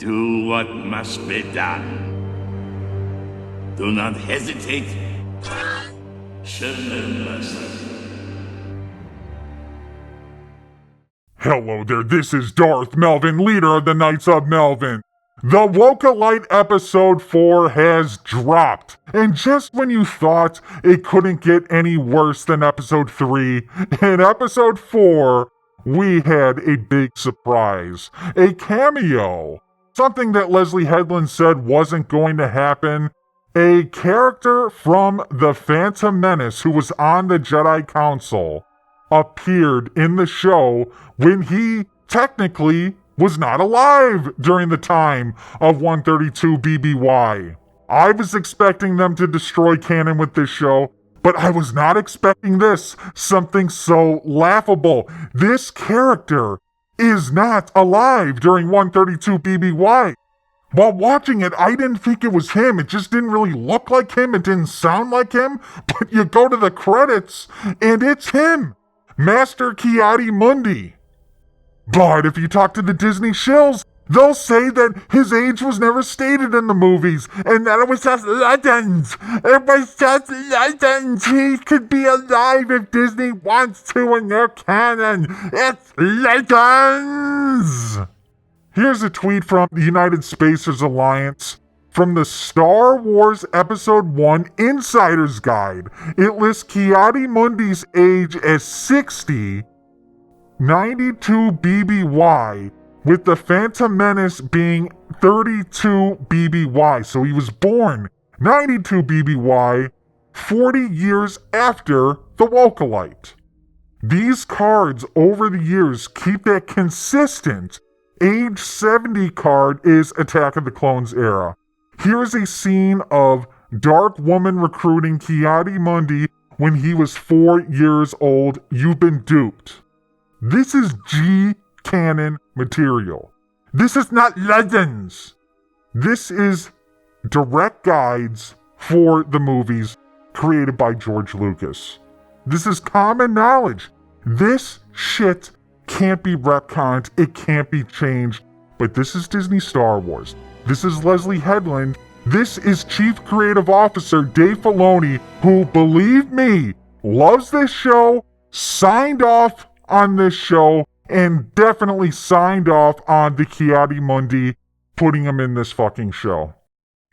Do what must be done. Do not hesitate. Show no mercy. Hello there, this is Darth Melvin, leader of the Knights of Melvin. The Acolyte episode 4 has dropped, and just when you thought it couldn't get any worse than episode 3, in episode 4, we had a big surprise. A cameo. Something that Leslye Headland said wasn't going to happen. A character from the Phantom Menace who was on the Jedi Council appeared in the show when he technically was not alive during the time of 132 BBY. I was expecting them to destroy canon with this show, but I was not expecting this, something so laughable. This character is not alive during 132 BBY. While watching it, I didn't think it was him. It just didn't really look like him. It didn't sound like him. But you go to the credits, and it's him. Master Ki-Adi-Mundi. But if you talk to the Disney shills, they'll say that his age was never stated in the movies, and that it was just legends. It was just legends. He could be alive if Disney wants to in their canon. It's legends. Here's a tweet from the United Spacers Alliance. From the Star Wars Episode 1 Insider's Guide, it lists Ki-Adi-Mundi's age as 60, 92 BBY, with the Phantom Menace being 32 BBY. So he was born 92 BBY, 40 years after the Acolyte. These cards over the years keep that consistent. Age 70 card is Attack of the Clones era. Here's a scene of Dark Woman recruiting Ki-Adi-Mundi when he was 4 years old. You've been duped. This is G-canon material. This is not legends. This is direct guides for the movies created by George Lucas. This is common knowledge. This shit can't be retconned. It can't be changed. But this is Disney Star Wars. This is Leslye Headland. This is Chief Creative Officer Dave Filoni, who, believe me, loves this show, signed off on this show, and definitely signed off on the Ki-Adi-Mundi putting him in this fucking show.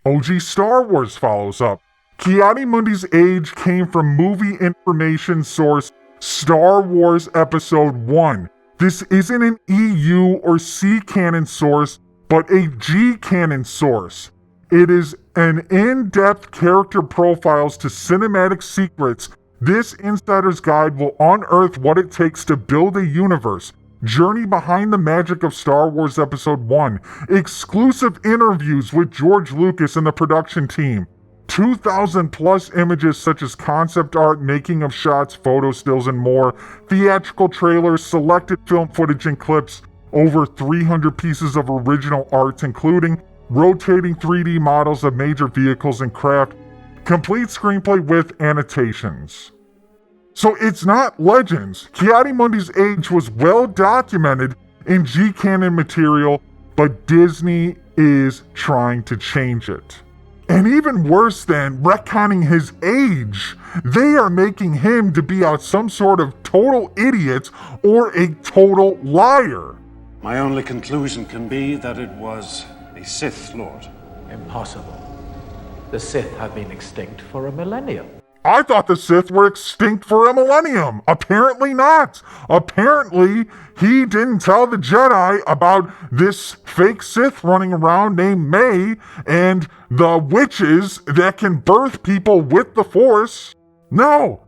OG Star Wars follows up. Ki-Adi-Mundi's age came from movie information source Star Wars Episode 1. This isn't an EU or C canon source, but a G canon source. It is an in-depth character profiles to cinematic secrets. This insider's guide will unearth what it takes to build a universe, journey behind the magic of Star Wars Episode 1, exclusive interviews with George Lucas and the production team, 2,000 plus images such as concept art, making of shots, photo stills, and more, theatrical trailers, selected film footage and clips, over 300 pieces of original art, including rotating 3D models of major vehicles and craft, complete screenplay with annotations. So it's not legends. Ki-Adi-Mundi's age was well documented in G-canon material, but Disney is trying to change it. And even worse than retconning his age, they are making him to be out some sort of total idiot or a total liar. My only conclusion can be that it was a Sith Lord. Impossible. The Sith have been extinct for a millennium. I thought the Sith were extinct for a millennium. Apparently not. Apparently, he didn't tell the Jedi about this fake Sith running around named May and the witches that can birth people with the Force. No.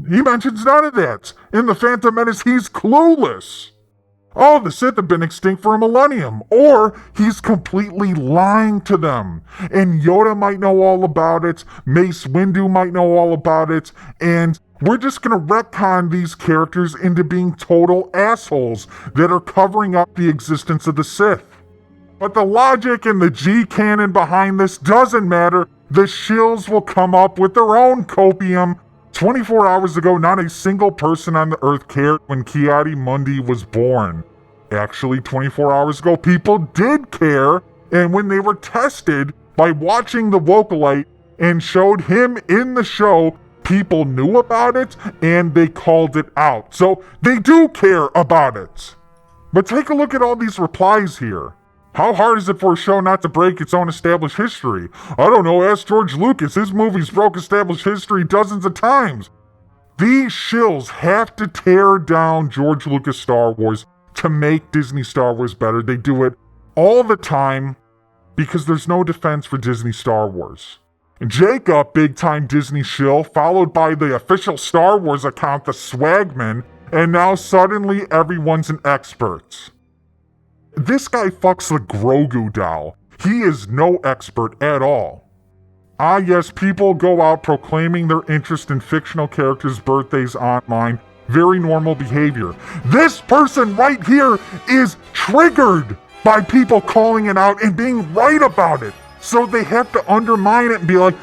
He mentions none of that. In The Phantom Menace, he's clueless. Oh, the Sith have been extinct for a millennium. Or he's completely lying to them. And Yoda might know all about it. Mace Windu might know all about it. And we're just going to retcon these characters into being total assholes that are covering up the existence of the Sith. But the logic and the G-canon behind this doesn't matter. The shills will come up with their own copium. 24 hours ago, not a single person on the Earth cared when Ki-Adi-Mundi was born. Actually, 24 hours ago, people did care And when they were tested by watching the Acolyte and showed him in the show, people knew about it and they called it out. So they do care about it. But take a look at all these replies here. How hard is it for a show not to break its own established history? I don't know, ask George Lucas. His movies broke established history dozens of times. These shills have to tear down George Lucas Star Wars to make Disney Star Wars better. They do it all the time because there's no defense for Disney Star Wars. Jacob, big-time Disney shill, followed by the official Star Wars account, the Swagman, and now suddenly everyone's an expert. This guy fucks the Grogu doll. He is no expert at all. Ah yes, people go out proclaiming their interest in fictional characters' birthdays online. Very normal behavior. This person right here is triggered by people calling it out and being right about it. So they have to undermine it and be like,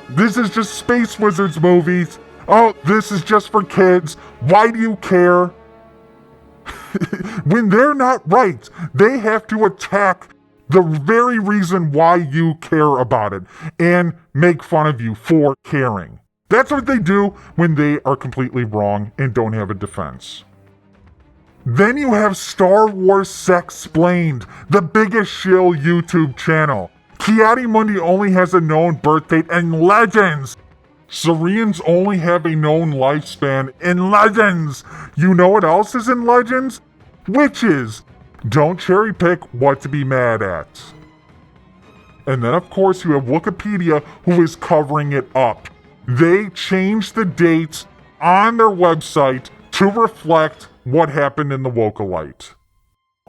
this is just Space Wizards movies. Oh, this is just for kids. Why do you care? When they're not right, they have to attack the very reason why you care about it and make fun of you for caring. That's what they do when they are completely wrong and don't have a defense. Then you have Star Wars Sexplained, the biggest shill YouTube channel. Ki-Adi-Mundi only has a known birth date in Legends. Saurians only have a known lifespan in Legends. You know what else is in Legends? Witches. Don't cherry pick what to be mad at. And then of course you have Wikipedia, who is covering it up. They changed the dates on their website to reflect what happened in the Acolyte.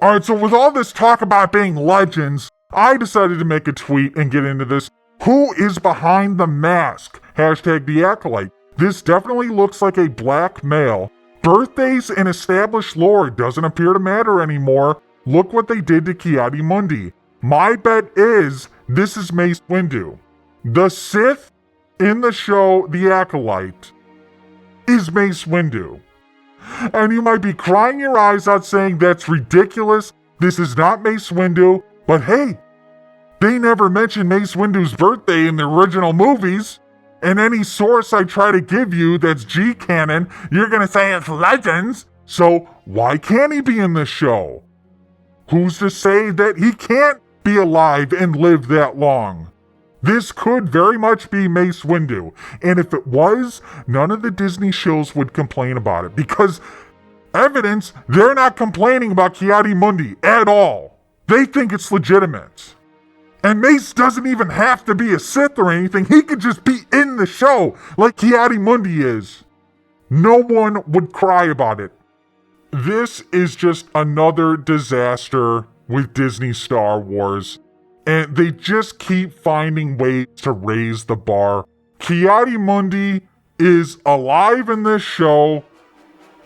Alright, so with all this talk about being Legends, I decided to make a tweet and get into this. Who is behind the mask? Hashtag the Acolyte. This definitely looks like a black male. Birthdays and established lore doesn't appear to matter anymore. Look what they did to Ki-Adi-Mundi. My bet is this is Mace Windu. The Sith in the show The Acolyte is Mace Windu. And you might be crying your eyes out saying that's ridiculous. This is not Mace Windu. But hey, they never mentioned Mace Windu's birthday in the original movies. And any source I try to give you that's G-canon, you're gonna say it's Legends. So why can't he be in this show? Who's to say that he can't be alive and live that long? This could very much be Mace Windu. And if it was, none of the Disney shows would complain about it. Because evidence, they're not complaining about Ki-Adi-Mundi at all. They think it's legitimate. And Mace doesn't even have to be a Sith or anything. He could just be in the show like Ki-Adi-Mundi is. No one would cry about it. This is just another disaster with Disney Star Wars. And they just keep finding ways to raise the bar. Ki-Adi-Mundi is alive in this show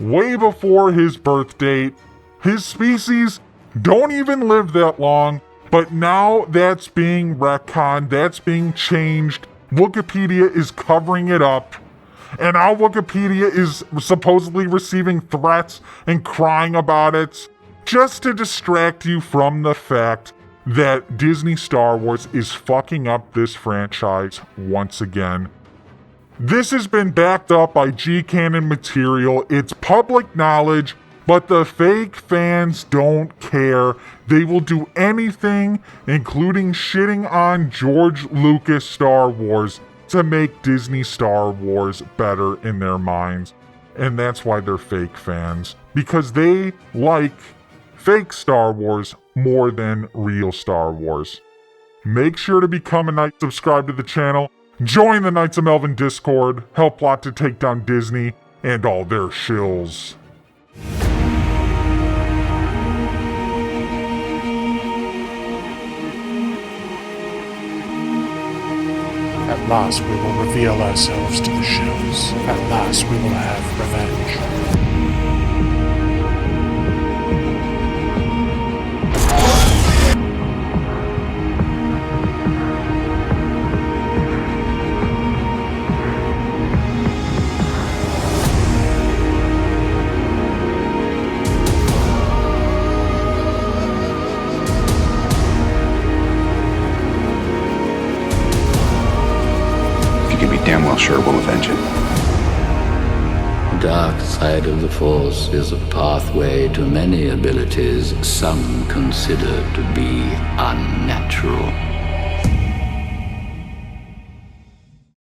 way before his birth date. His species don't even live that long, but now that's being retconned, that's being changed. Wikipedia is covering it up, and now Wikipedia is supposedly receiving threats and crying about it, just to distract you from the fact that Disney Star Wars is fucking up this franchise once again. This has been backed up by G-canon material, it's public knowledge, but the fake fans don't care. They will do anything, including shitting on George Lucas Star Wars, to make Disney Star Wars better in their minds. And that's why they're fake fans. Because they like fake Star Wars more than real Star Wars. Make sure to become a Knight, subscribe to the channel, join the Knights of Melvin Discord, help plot to take down Disney and all their shills. At last we will reveal ourselves to the shills. At last we will have revenge. damn well sure we'll avenge it. The dark side of the Force is a pathway to many abilities some consider to be unnatural.